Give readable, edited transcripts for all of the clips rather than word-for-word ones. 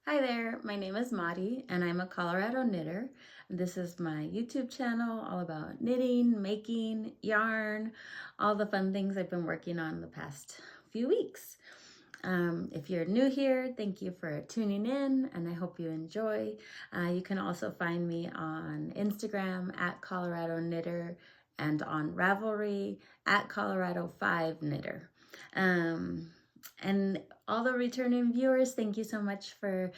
Hi there, my name is Madi and I'm a Colorado knitter. This is my YouTube channel all about knitting, making, yarn, all the fun things I've been working on the past few weeks. If you're new here, thank you for tuning in and I hope you enjoy. You can also find me on Instagram at Colorado Knitter and on Ravelry at Colorado 5 Knitter. And all the returning viewers, thank you so much for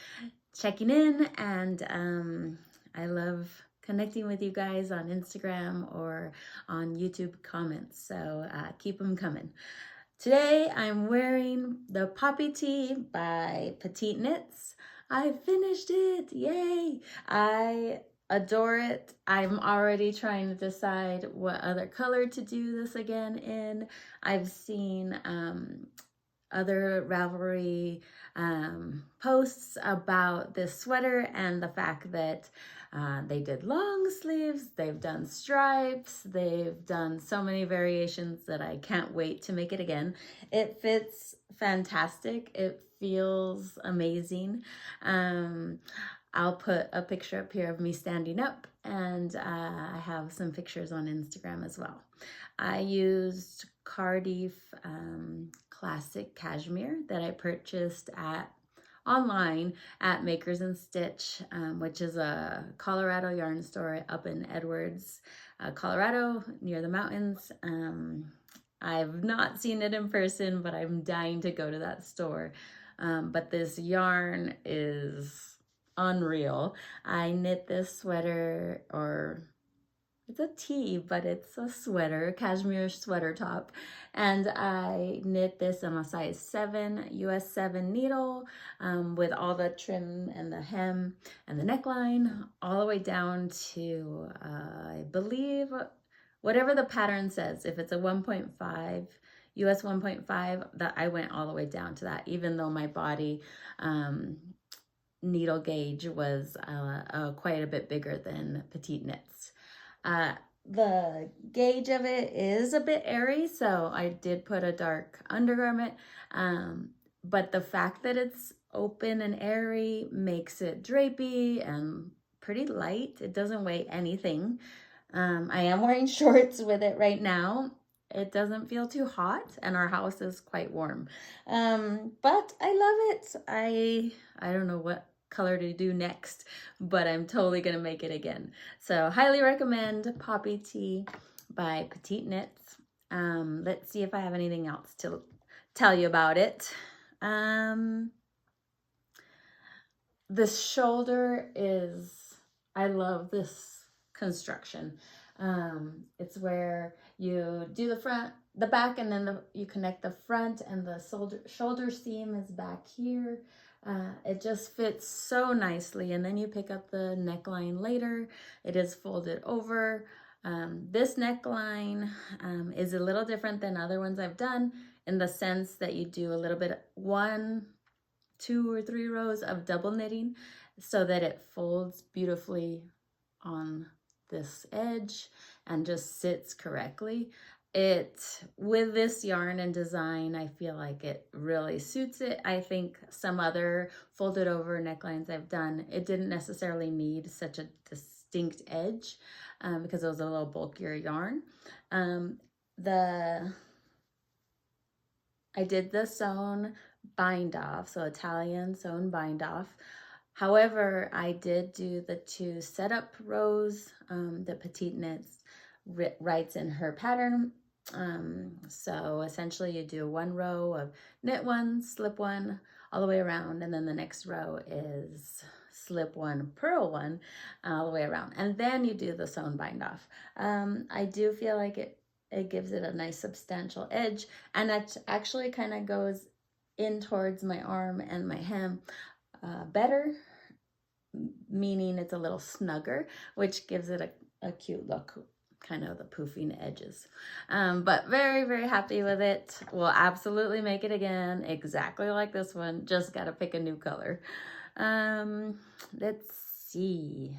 checking in. And I love connecting with you guys on Instagram or on YouTube comments. So keep them coming. Today I'm wearing the Poppy Tee by Petite Knits. I finished it, yay! I adore it. I'm already trying to decide what other color to do this again in. I've seen other Ravelry posts about this sweater and the fact that they did long sleeves, they've done stripes, they've done so many variations that I can't wait to make it again. It fits fantastic. It feels amazing. I'll put a picture up here of me standing up, and I have some pictures on Instagram as well. I used Cardiff classic cashmere that I purchased online at Makers and Stitch, which is a Colorado yarn store up in Edwards, Colorado, near the mountains. I've not seen it in person, but I'm dying to go to that store. But this yarn is unreal. I knit this sweater, or it's a tee, but it's a sweater, cashmere sweater top. And I knit this on a size 7, US 7 needle with all the trim and the hem and the neckline all the way down to, I believe, whatever the pattern says. If it's a 1.5, US 1.5, that I went all the way down to that, even though my body needle gauge was quite a bit bigger than Petite Knits. The gauge of it is a bit airy, so I did put a dark undergarment, but the fact that it's open and airy makes it drapey and pretty light. It doesn't weigh anything. I am wearing shorts with it right now. It doesn't feel too hot, and our house is quite warm. But I love it. I don't know what color to do next, but I'm totally gonna make it again. So highly recommend Poppy Tee by Petite Knits. Let's see if I have anything else to tell you about it. This shoulder is, I love this construction. It's where you do the front, the back, and then you connect the front, and the shoulder seam is back here. It just fits so nicely, and then you pick up the neckline later. It is folded over. This neckline is a little different than other ones I've done in the sense that you do a little bit, 1, 2, or 3 rows of double knitting so that it folds beautifully on this edge and just sits correctly. With this yarn and design, I feel like it really suits it. I think some other folded over necklines I've done, it didn't necessarily need such a distinct edge because it was a little bulkier yarn. I did the sewn bind off, so Italian sewn bind off. However, I did do the 2 setup rows that Petite Knits writes in her pattern. So essentially you do 1 row of knit 1, slip 1 all the way around, and then the next row is slip 1, purl 1 all the way around, and then you do the sewn bind off. I do feel like it gives it a nice substantial edge, and that actually kind of goes in towards my arm and my hem better, meaning it's a little snugger, which gives it a cute look, kind of the poofing edges. But very, very happy with it. We'll absolutely make it again, exactly like this one, just gotta pick a new color. Let's see.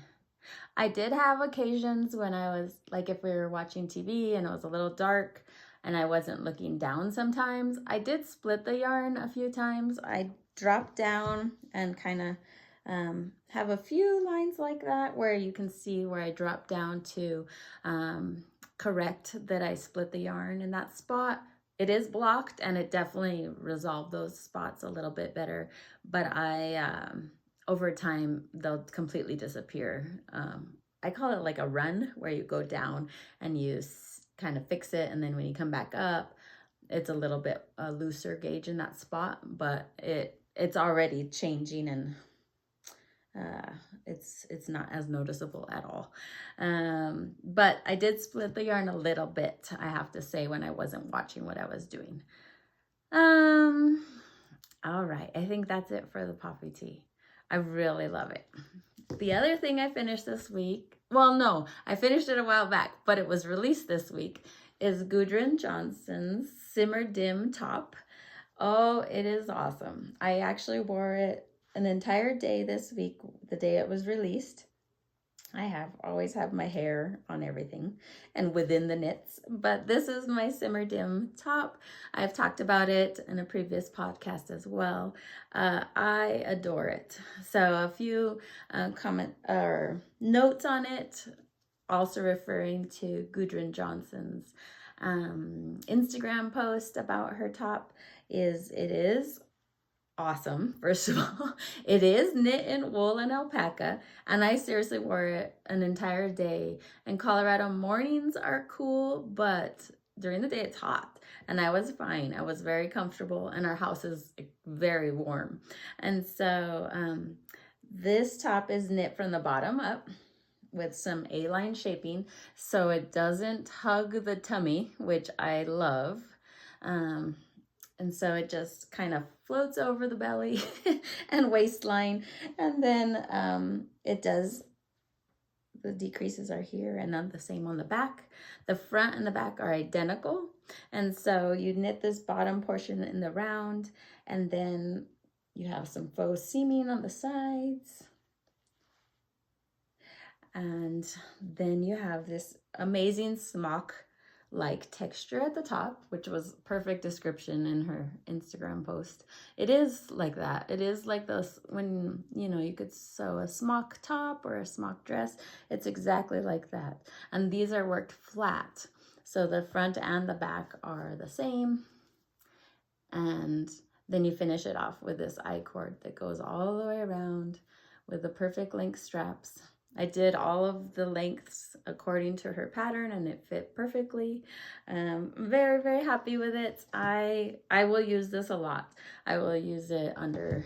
I did have occasions when I was, like if we were watching TV and it was a little dark and I wasn't looking down sometimes. I did split the yarn a few times. I drop down and kind of have a few lines like that where you can see where I drop down to correct that I split the yarn in that spot. It is blocked, and it definitely resolved those spots a little bit better, but over time they'll completely disappear. I call it like a run, where you go down and you kind of fix it, and then when you come back up, it's a little bit looser gauge in that spot, but it's already changing, and it's not as noticeable at all. But I did split the yarn a little bit, I have to say, when I wasn't watching what I was doing. All right, I think that's it for the poppy tee. I really love it. The other thing I finished this week, well, no, I finished it a while back, but it was released this week, is Gudrun Johnston's Simmer Dim top. Oh, it is awesome. I actually wore it an entire day this week, the day it was released. I always have my hair on everything and within the knits, but this is my Simmer Dim top. I've talked about it in a previous podcast as well. I adore it. So a few comment or notes on it, also referring to Gudrun Johnston's Instagram post about her top, it is awesome. First of all, it is knit in wool and alpaca, and I seriously wore it an entire day. And Colorado mornings are cool, but during the day it's hot, and I was fine. I was very comfortable, and our house is very warm. And so this top is knit from the bottom up with some A-line shaping, so it doesn't hug the tummy, which I love. And so it just kind of floats over the belly and waistline. And then it does, the decreases are here, and then the same on the back. The front and the back are identical. And so you knit this bottom portion in the round, and then you have some faux seaming on the sides. And then you have this amazing smock-like texture at the top, which was perfect description in her Instagram post. It is like that. It is like this, when, you know, you could sew a smock top or a smock dress. It's exactly like that. And these are worked flat. So the front and the back are the same. And then you finish it off with this I-cord that goes all the way around with the perfect length straps. I did all of the lengths according to her pattern, and it fit perfectly. Very, very happy with it. I will use this a lot. I will use it under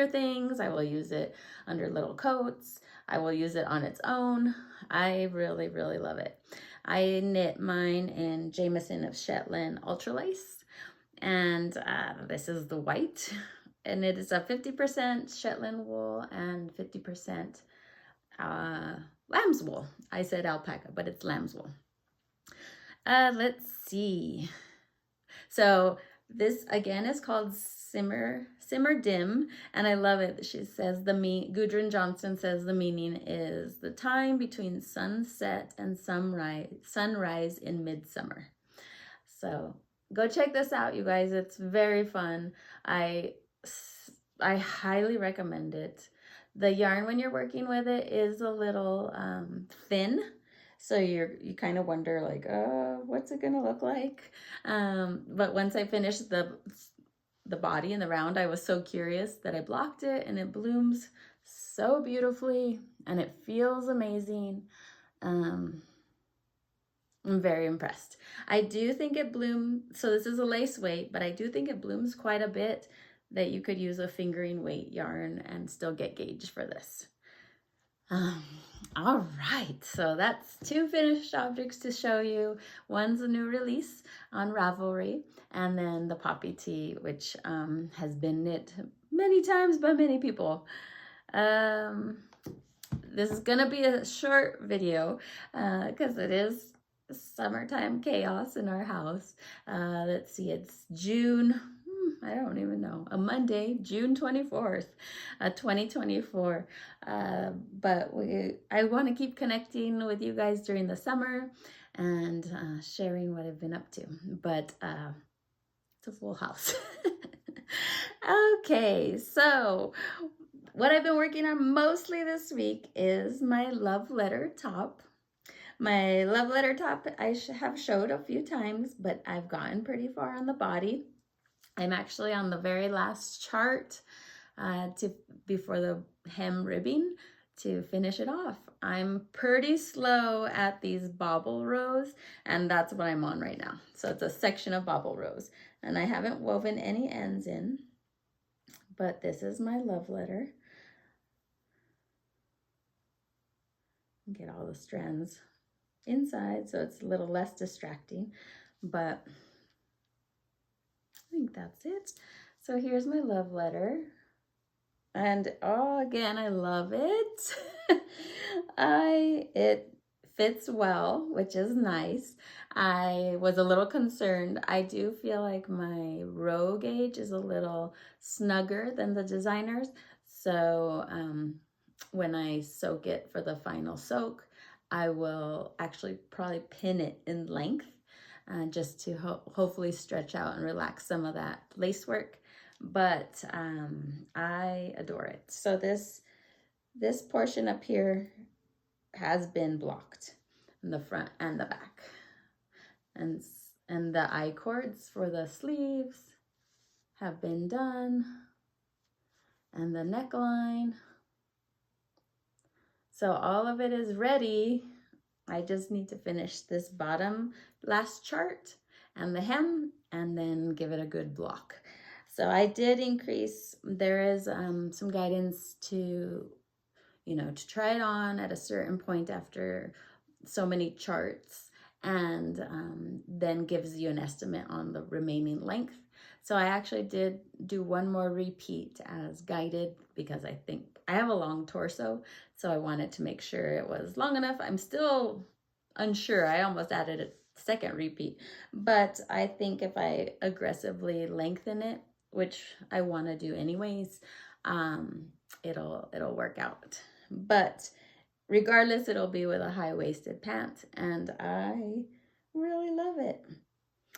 things. I will use it under little coats. I will use it on its own. I really, really love it. I knit mine in Jamiesons of Shetland Ultra Lace, and this is the white, and it is a 50% Shetland wool and 50% lamb's wool. I said alpaca, but it's lamb's wool. Let's see. So this again is called Simmer Dim, and I love it. She says Gudrun Johnston says the meaning is the time between sunset and sunrise in midsummer. So go check this out, you guys. It's very fun. I highly recommend it. The yarn, when you're working with it, is a little thin, so you kind of wonder, like, what's it gonna look like? But once I finished the body and the round, I was so curious that I blocked it, and it blooms so beautifully, and it feels amazing. I'm very impressed. I do think it blooms, so this is a lace weight, but I do think it blooms quite a bit, that you could use a fingering weight yarn and still get gauge for this. All right, so that's 2 finished objects to show you. One's a new release on Ravelry, and then the poppy tee, which has been knit many times by many people. This is gonna be a short video because it is summertime chaos in our house. Let's see, it's June, I don't even know, a Monday, June 24th, 2024. But I want to keep connecting with you guys during the summer and sharing what I've been up to. But it's a full house. Okay, so what I've been working on mostly this week is my love letter top. My love letter top I have showed a few times, but I've gotten pretty far on the body. I'm actually on the very last chart before the hem ribbing to finish it off. I'm pretty slow at these bobble rows, and that's what I'm on right now. So it's a section of bobble rows, and I haven't woven any ends in, but this is my love letter. Get all the strands inside so it's a little less distracting, but I think that's it. So here's my love letter. And oh, again, I love it. It fits well, which is nice. I was a little concerned. I do feel like my row gauge is a little snugger than the designers. So when I soak it for the final soak, I will actually probably pin it in length just to hopefully stretch out and relax some of that lace work. But I adore it. So this portion up here has been blocked in the front and the back, and the I cords for the sleeves have been done, and the neckline. So all of it is ready. I just need to finish this bottom last chart and the hem, and then give it a good block. So I did increase, there is some guidance to, to try it on at a certain point after so many charts, and then gives you an estimate on the remaining length. So I actually did do one more repeat as guided because I think I have a long torso, so I wanted to make sure it was long enough. I'm still unsure. I almost added a second repeat, but I think if I aggressively lengthen it, which I want to do anyways, it'll work out. But regardless, it'll be with a high-waisted pant, and I really love it.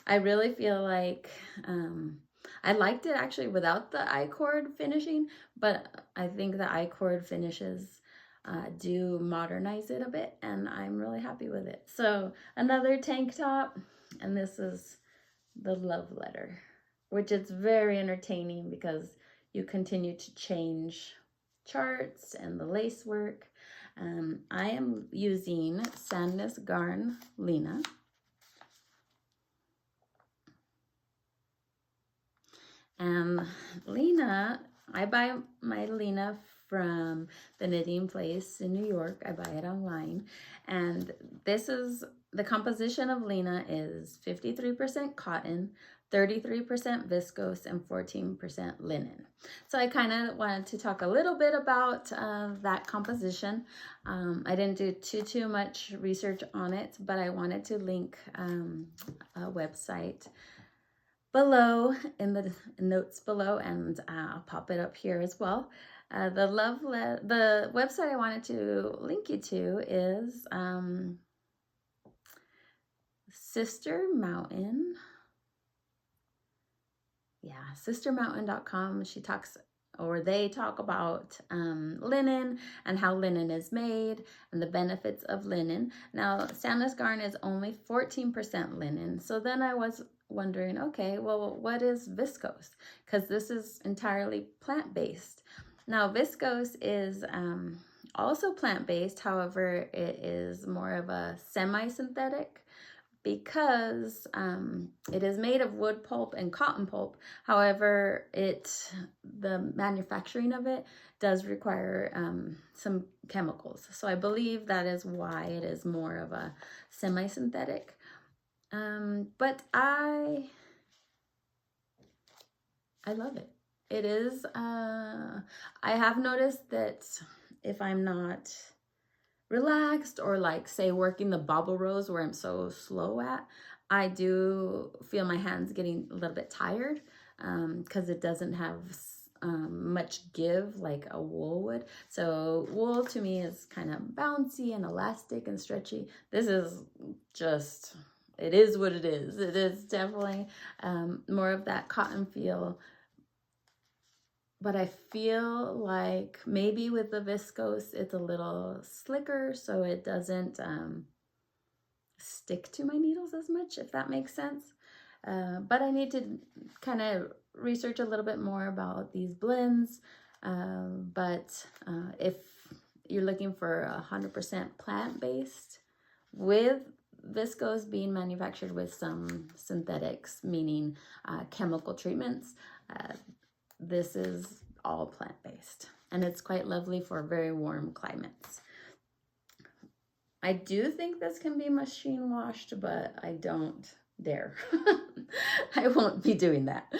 I really feel like I liked it actually without the I-cord finishing, but I think the I-cord finishes do modernize it a bit, and I'm really happy with it. So another tank top, and this is the love letter, which is very entertaining because you continue to change charts and the lace work. I am using Sandnes Garn Lina. And Lina, I buy my Lina from the knitting place in New York. I buy it online. And this is, the composition of Lina is 53% cotton, 33% viscose, and 14% linen. So I kind of wanted to talk a little bit about that composition. I didn't do too much research on it, but I wanted to link a website below in the notes below, and I'll pop it up here as well. The website I wanted to link you to is Sister Mountain. Yeah, sistermountain.com. They talk about linen and how linen is made and the benefits of linen. Now, Sandnes Garn is only 14% linen. So then I was wondering, okay, well, what is viscose? Because this is entirely plant-based. Now, viscose is also plant-based. However, it is more of a semi-synthetic because it is made of wood pulp and cotton pulp. However, the manufacturing of it does require some chemicals. So I believe that is why it is more of a semi-synthetic. But I love it. It is, I have noticed that if I'm not relaxed or like say working the bobble rows where I'm so slow at, I do feel my hands getting a little bit tired because it doesn't have much give like a wool would. So wool to me is kind of bouncy and elastic and stretchy. This is just, it is what it is. It is definitely more of that cotton feel, but I feel like maybe with the viscose, it's a little slicker, so it doesn't stick to my needles as much, if that makes sense. But I need to kind of research a little bit more about these blends. But if you're looking for 100% plant-based with viscose being manufactured with some synthetics, meaning chemical treatments, this is all plant-based, and it's quite lovely for very warm climates. I do think this can be machine washed, but I don't dare. I won't be doing that,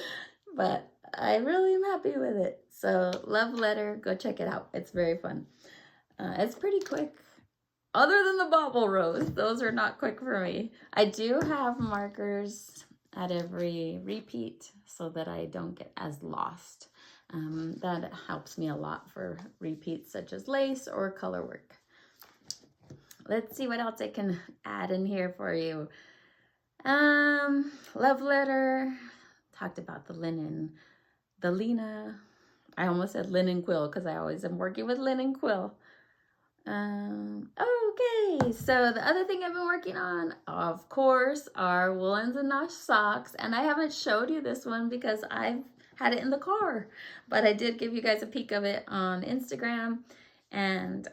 but I really am happy with it. So love letter, go check it out. It's very fun. It's pretty quick. Other than the bobble rows, those are not quick for me. I do have markers at every repeat so that I don't get as lost. That helps me a lot for repeats such as lace or color work. Let's see what else I can add in here for you. Love letter, talked about the linen, the Lena. I almost said linen quill because I always am working with linen quill. Okay, so the other thing I've been working on, of course, are Woolens and Nosh socks. And I haven't showed you this one because I've had it in the car. But I did give you guys a peek of it on Instagram. And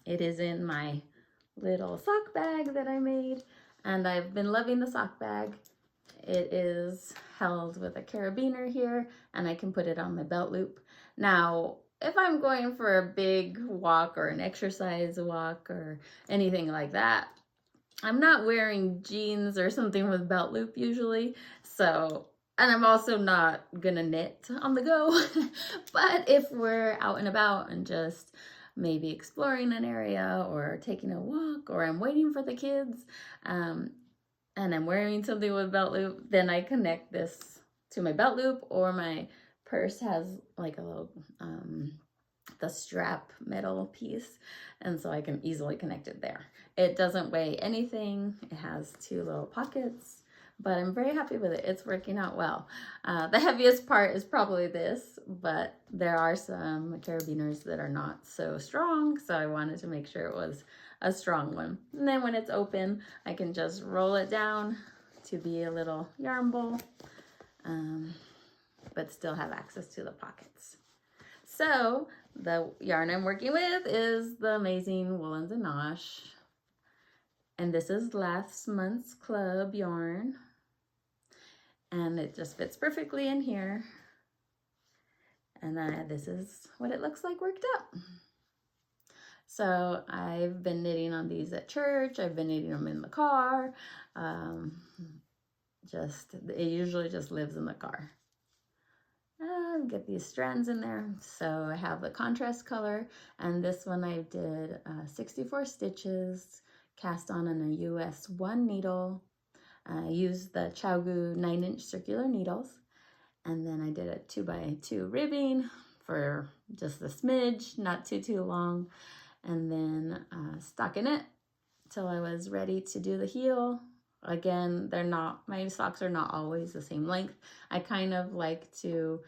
it is in my little sock bag that I made. And I've been loving the sock bag. It is held with a carabiner here, and I can put it on my belt loop. Now, if I'm going for a big walk or an exercise walk or anything like that, I'm not wearing jeans or something with belt loop usually. So, and I'm also not gonna knit on the go. But if we're out and about and just maybe exploring an area or taking a walk, or I'm waiting for the kids, and I'm wearing something with belt loop, then I connect this to my belt loop, or my purse has like a little, the strap metal piece, and so I can easily connect it there. It doesn't weigh anything. It has 2 little pockets, but I'm very happy with it. It's working out well. The heaviest part is probably this, but there are some carabiners that are not so strong, so I wanted to make sure it was a strong one. And then when it's open, I can just roll it down to be a little yarn bowl, but still have access to the pockets. So the yarn I'm working with is the amazing Woolens and Nosh, and this is last month's club yarn, and it just fits perfectly in here. And this is what it looks like worked up. So I've been knitting on these at church. I've been knitting them in the car. It usually just lives in the car. Get these strands in there. So I have the contrast color, and this one I did 64 stitches, cast on a US 1 needle. I used the Chaogu 9-inch circular needles, and then I did a 2x2 ribbing for just a smidge, not too long, and then stockinette till I was ready to do the heel. Again, my socks are not always the same length. I kind of like to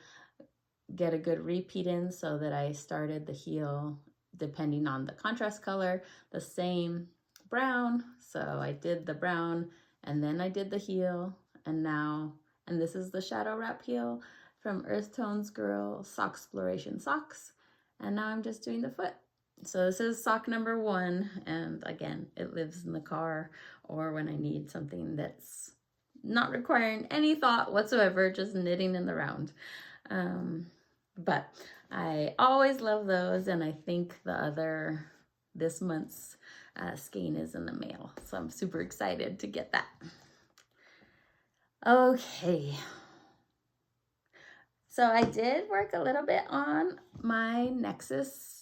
get a good repeat in so that I started the heel, depending on the contrast color, the same brown. So I did the brown, and then I did the heel, and this is the shadow wrap heel from Earth Tones Girl Sock Exploration Socks. And now I'm just doing the foot. So this is sock number 1, and again, it lives in the car, or when I need something that's not requiring any thought whatsoever, just knitting in the round. But I always love those, and I think this month's skein is in the mail, so I'm super excited to get that. Okay. So I did work a little bit on my Nexus.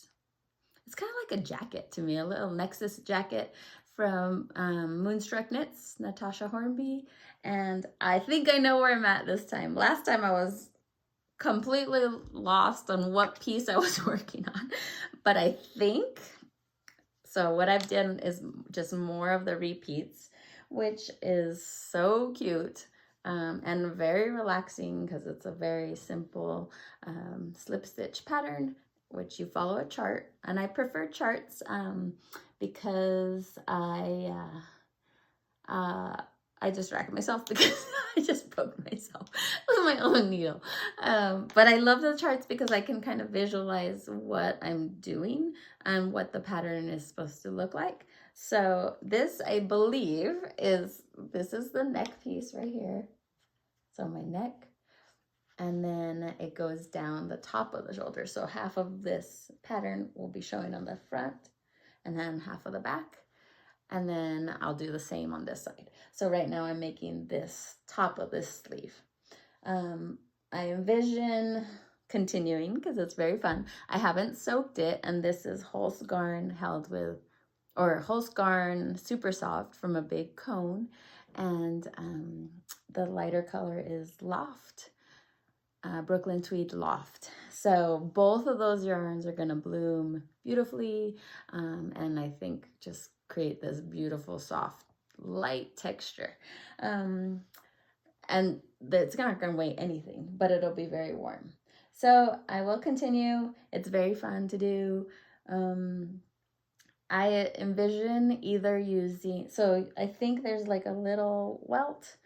It's kind of like a jacket to me, a little Nexus jacket from Moonstruck Knits, Natasha Hornby. And I think I know where I'm at this time. Last time I was completely lost on what piece I was working on. But I think, so what I've done is just more of the repeats, which is so cute. and very relaxing because it's a very simple slip stitch pattern, which you follow a chart. And I prefer charts because I distracted myself because I just broke myself with my own needle. But I love the charts because I can kind of visualize what I'm doing and what the pattern is supposed to look like. So this, I believe, this is the neck piece right here. So my neck, and then it goes down the top of the shoulder. So half of this pattern will be showing on the front and then half of the back. And then I'll do the same on this side. So right now I'm making this top of this sleeve. I envision continuing because it's very fun. I haven't soaked it, and this is Holstgarn held with, or Holstgarn Supersoft from a big cone. And the lighter color is Loft, Brooklyn Tweed Loft. So both of those yarns are gonna bloom beautifully, and I think just create this beautiful, soft, light texture. And it's not gonna weigh anything, but it'll be very warm. So I will continue. It's very fun to do. I envision either using, so I think there's like a little welt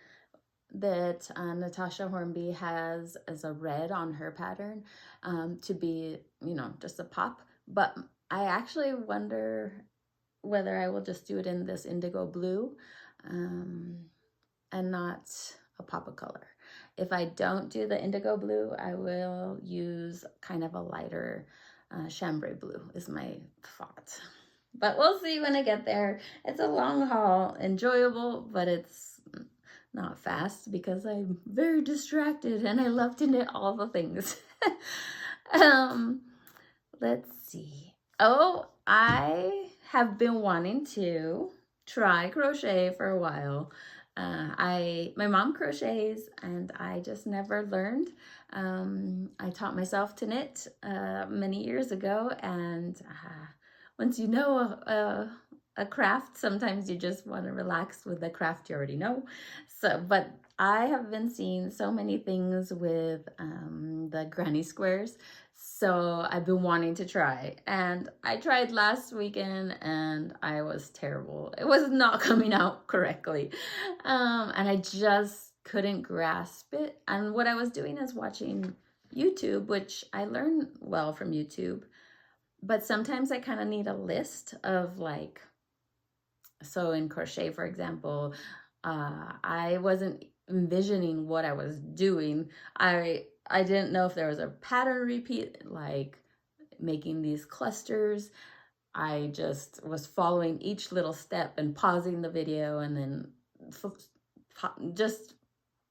that Natasha Hornby has as a red on her pattern to be, you know, just a pop. But I actually wonder whether I will just do it in this indigo blue and not a pop of color. If I don't do the indigo blue, I will use kind of a lighter chambray blue is my thought. But we'll see when I get there. It's a long haul, enjoyable, but it's not fast because I'm very distracted and I love to knit all the things. Let's see. Oh, I have been wanting to try crochet for a while. My mom crochets and I just never learned. I taught myself to knit many years ago, and once you know a craft, sometimes you just want to relax with the craft you already know. So, but I have been seeing so many things with the granny squares, so I've been wanting to try. And I tried last weekend and I was terrible. It was not coming out correctly, and I just couldn't grasp it. And what I was doing is watching YouTube, which I learn well from YouTube. But sometimes I kind of need a list of like, so in crochet, for example, I wasn't envisioning what I was doing. I didn't know if there was a pattern repeat, like making these clusters. I just was following each little step and pausing the video and then just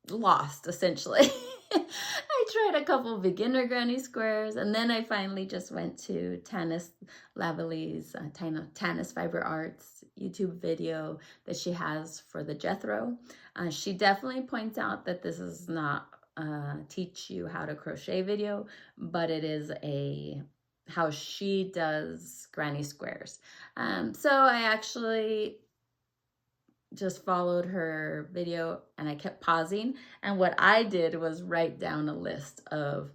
lost essentially. I tried a couple beginner granny squares, and then I finally just went to Tanis Lavalley's Tanis Fiber Arts YouTube video that she has for the Jethro. She definitely points out that this is not a teach you how to crochet video, but it is a how she does granny squares. So I actually just followed her video and I kept pausing, and what I did was write down a list of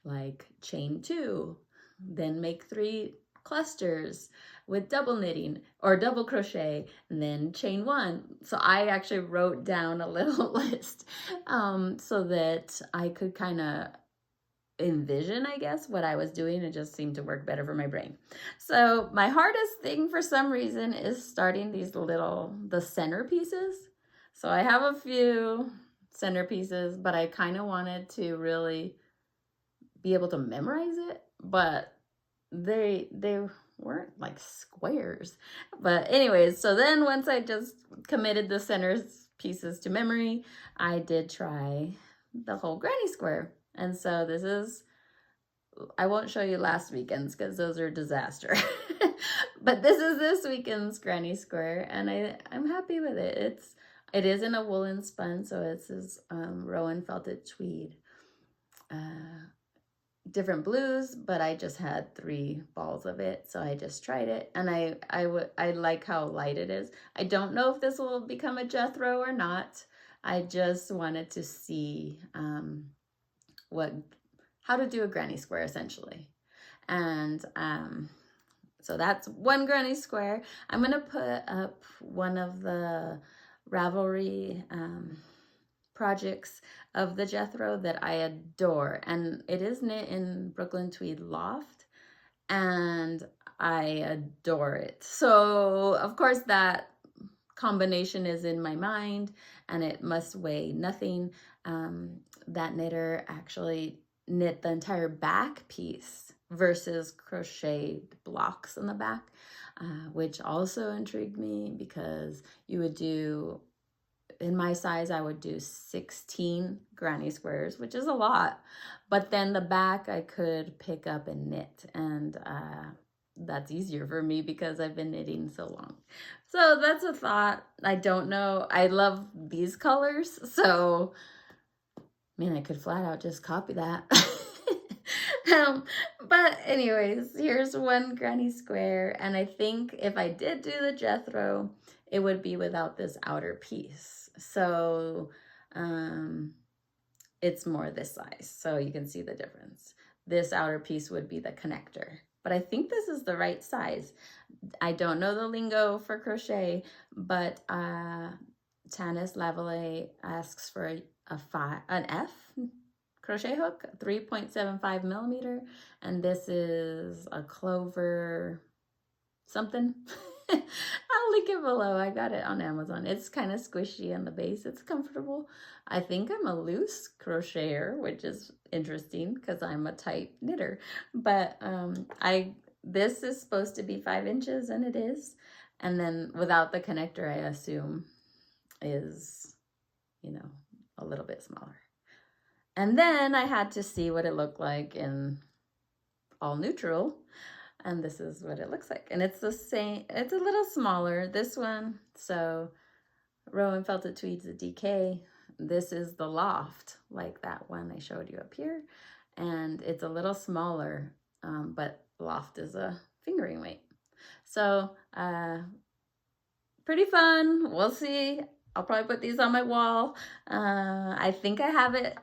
like chain 2, then make 3 clusters with double knitting or double crochet, and then chain 1. So I actually wrote down a little list so that I could kind of envision, I guess, what I was doing. It just seemed to work better for my brain. So my hardest thing for some reason is starting these the center pieces. So I have a few center pieces, but I kind of wanted to really be able to memorize it, but they weren't like squares. But anyways, so then once I just committed the center pieces to memory, I did try the whole granny square. And so this is, I won't show you last weekend's because those are a disaster. But this is this weekend's granny square, and I'm happy with it. It is in a woolen spun, so it's this Rowan felted tweed. Different blues, but I just had 3 balls of it, so I just tried it, and I like how light it is. I don't know if this will become a Jethro or not. I just wanted to see how to do a granny square essentially. And so that's one granny square. I'm gonna put up one of the Ravelry projects of the Jethro that I adore, and it is knit in Brooklyn Tweed Loft, and I adore it. So of course that combination is in my mind, and it must weigh nothing. That knitter actually knit the entire back piece versus crocheted blocks in the back, which also intrigued me, because you would do, in my size, I would do 16 granny squares, which is a lot, but then the back I could pick up and knit, and that's easier for me because I've been knitting so long. So that's a thought. I don't know. I love these colors, so man, I could flat out just copy that. But anyways, here's one granny square, and I think if I did do the Jethro, it would be without this outer piece. So it's more this size, so you can see the difference. This outer piece would be the connector, but I think this is the right size. I don't know the lingo for crochet, but Tanis Lavallee asks for an F crochet hook, 3.75 millimeter, and this is a Clover something. I'll link it below. I got it on Amazon. It's kind of squishy on the base. It's comfortable. I think I'm a loose crocheter, which is interesting because I'm a tight knitter. But this is supposed to be 5 inches, and it is. And then without the connector, I assume is, you know, a little bit smaller. And then I had to see what it looked like in all neutral. And this is what it looks like. And it's the same, it's a little smaller, this one. So Rowan Felted Tweed's a DK. This is the Loft, like that one I showed you up here. And it's a little smaller, but Loft is a fingering weight. So pretty fun. We'll see. I'll probably put these on my wall. I think I have it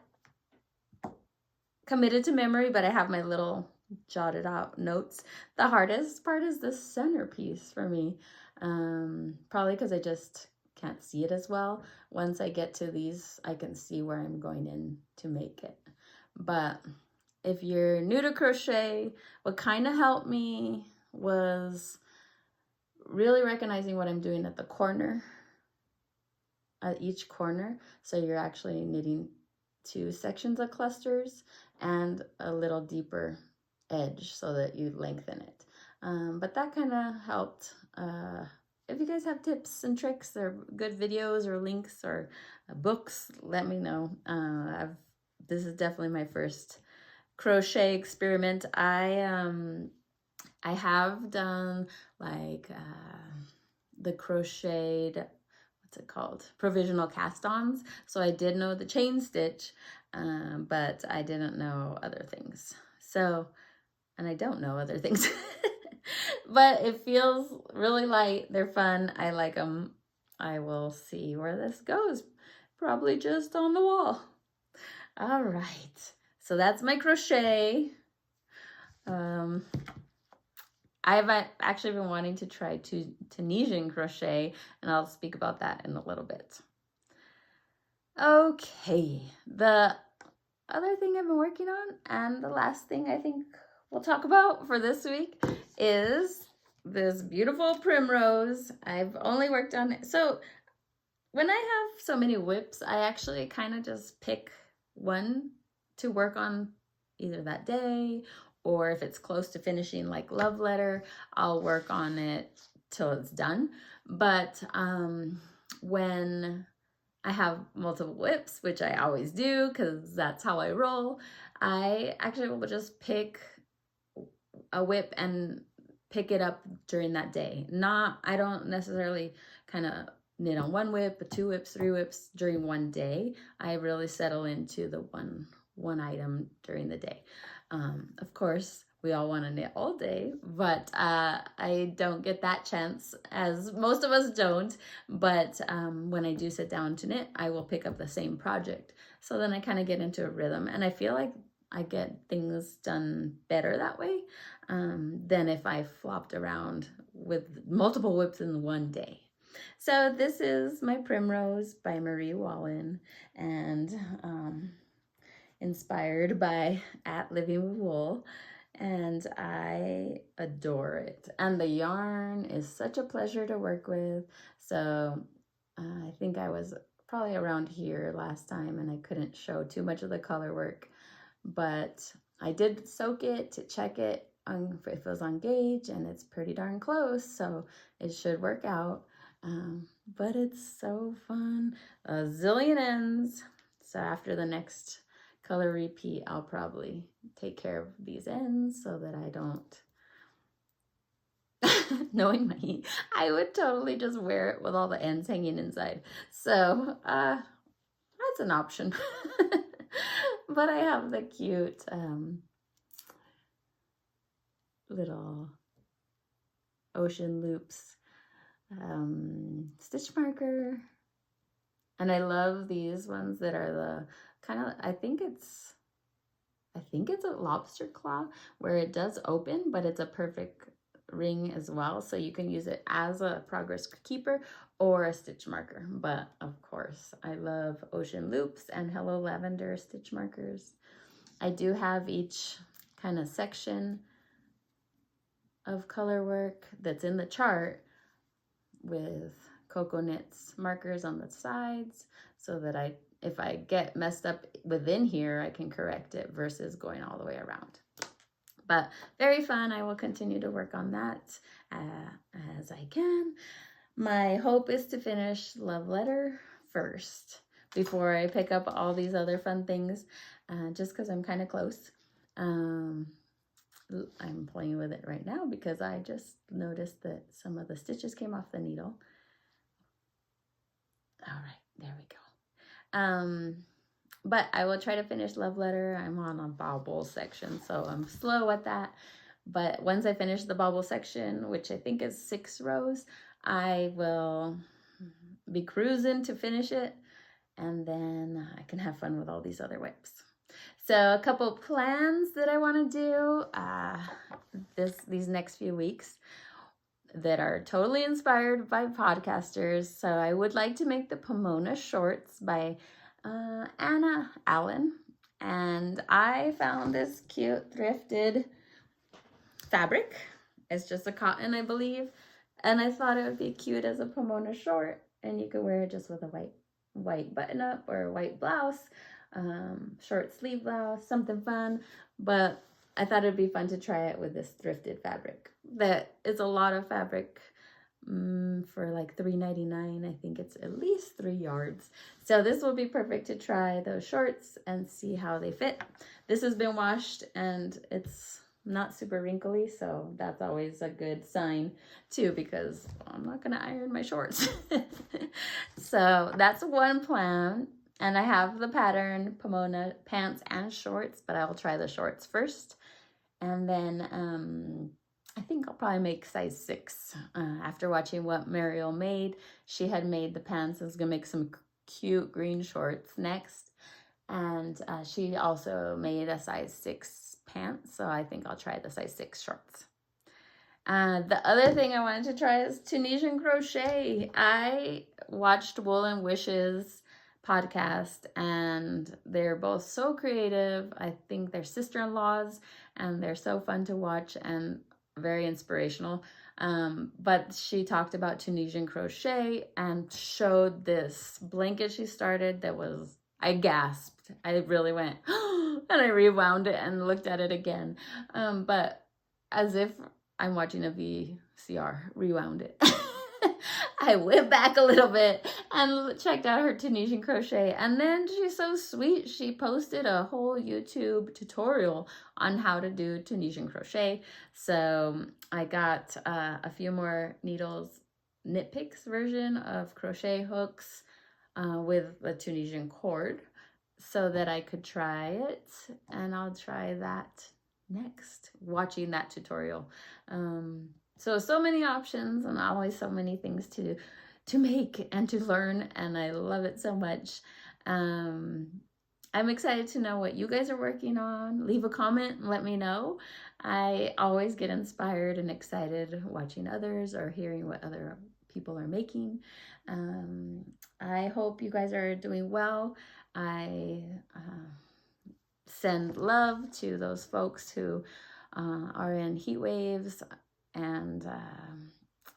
committed to memory, but I have my little jotted out notes. The hardest part is the centerpiece for me, probably because I just can't see it as well. Once I get to these, I can see where I'm going in to make it. But if you're new to crochet, what kind of helped me was really recognizing what I'm doing at the corner, at each corner. So you're actually knitting 2 sections of clusters and a little deeper edge so that you lengthen it. But that kind of helped. If you guys have tips and tricks or good videos or links or books, let me know. This is definitely my first crochet experiment. I have done like the crocheted, what's it called? Provisional cast-ons. So I did know the chain stitch, but I didn't know other things. So, and I don't know other things, but it feels really light. They're fun. I like them. I will see where this goes. Probably just on the wall. All right. So that's my crochet. I've actually been wanting to try Tunisian crochet, and I'll speak about that in a little bit. Okay, the other thing I've been working on, and the last thing I think we'll talk about for this week, is this beautiful Primrose. I've only worked on it. So when I have so many whips, I actually kind of just pick one to work on either that day, or if it's close to finishing, like Love Letter, I'll work on it till it's done. But when I have multiple whips, which I always do because that's how I roll, I actually will just pick a whip and pick it up during that day. I don't necessarily kind of knit on one whip, 2 whips, 3 whips during one day. I really settle into the one item during the day. Of course, we all want to knit all day, but I don't get that chance, as most of us don't. But when I do sit down to knit, I will pick up the same project. So then I kind of get into a rhythm, and I feel like I get things done better that way than if I flopped around with multiple whips in one day. So this is my Primrose by Marie Wallin, and inspired by @Living with Wool, and I adore it. And the yarn is such a pleasure to work with. So I think I was probably around here last time and I couldn't show too much of the color work, but I did soak it to check it on if it was on gauge, and it's pretty darn close, so it should work out. But it's so fun. A zillion ends. So after the next color repeat, I'll probably take care of these ends so that I don't, knowing me, I would totally just wear it with all the ends hanging inside. So that's an option. But I have the cute little ocean loops stitch marker, and I love these ones that are the kind of, I think it's a lobster claw, where it does open, but it's a perfect ring as well, so you can use it as a progress keeper or a stitch marker. But of course I love ocean loops and Hello Lavender stitch markers. I do have each kind of section of color work that's in the chart with Cocoa Knits markers on the sides, so that if I get messed up within here, I can correct it versus going all the way around. But very fun. I will continue to work on that as I can. My hope is to finish Love Letter first before I pick up all these other fun things, just because I'm kind of close. I'm playing with it right now because I just noticed that some of the stitches came off the needle. All right, there we go. But I will try to finish Love Letter. I'm on a bobble section, so I'm slow at that. But once I finish the bobble section, which I think is 6 rows, I will be cruising to finish it, and then I can have fun with all these other whips. So a couple plans that I want to do these next few weeks that are totally inspired by podcasters. So I would like to make the Pomona shorts by Anna Allen, and I found this cute thrifted fabric. It's just a cotton, I believe, and I thought it would be cute as a Pomona short, and you could wear it just with a white button up or a white blouse, short sleeve blouse, something fun. But I thought it'd be fun to try it with this thrifted fabric. That is a lot of fabric for like $3.99. I think it's at least 3 yards. So this will be perfect to try those shorts and see how they fit. This has been washed and it's not super wrinkly, so that's always a good sign too, because I'm not gonna iron my shorts. So that's one plan. And I have the pattern Pomona pants and shorts, but I will try the shorts first. And then I think I'll probably make size 6. After watching what Mariel made, she had made the pants. I was gonna make some cute green shorts next. And she also made a size 6 pants, so I think I'll try the size 6 shorts. The other thing I wanted to try is Tunisian crochet. I watched Wool and Wish's podcast, and they're both so creative. I think they're sister-in-laws, and they're so fun to watch and very inspirational. But she talked about Tunisian crochet and showed this blanket she started that was, I gasped. I really went, and I rewound it and looked at it again. But as if I'm watching a VCR, rewound it. I went back a little bit and checked out her Tunisian crochet. And then she's so sweet. She posted a whole YouTube tutorial on how to do Tunisian crochet. So I got a few more needles, Knit Picks version of crochet hooks with the Tunisian cord so that I could try it. And I'll try that next watching that tutorial. So many options and always so many things to make and to learn, and I love it so much. I'm excited to know what you guys are working on. Leave a comment and let me know. I always get inspired and excited watching others or hearing what other people are making. I hope you guys are doing well. I send love to those folks who are in heat waves, and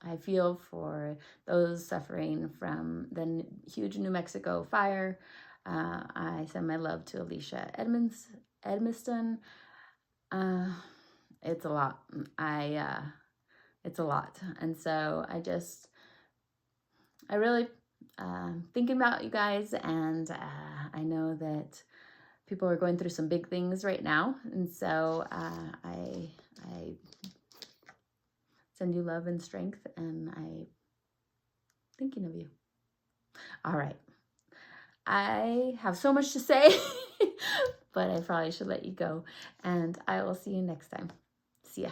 I feel for those suffering from the huge New Mexico fire. I send my love to Alicia Edmiston. It's a lot. It's a lot. And so I really thinking about you guys, and I know that people are going through some big things right now. And so I send you love and strength, and I'm thinking of you. All right. I have so much to say, but I probably should let you go, and I will see you next time. See ya.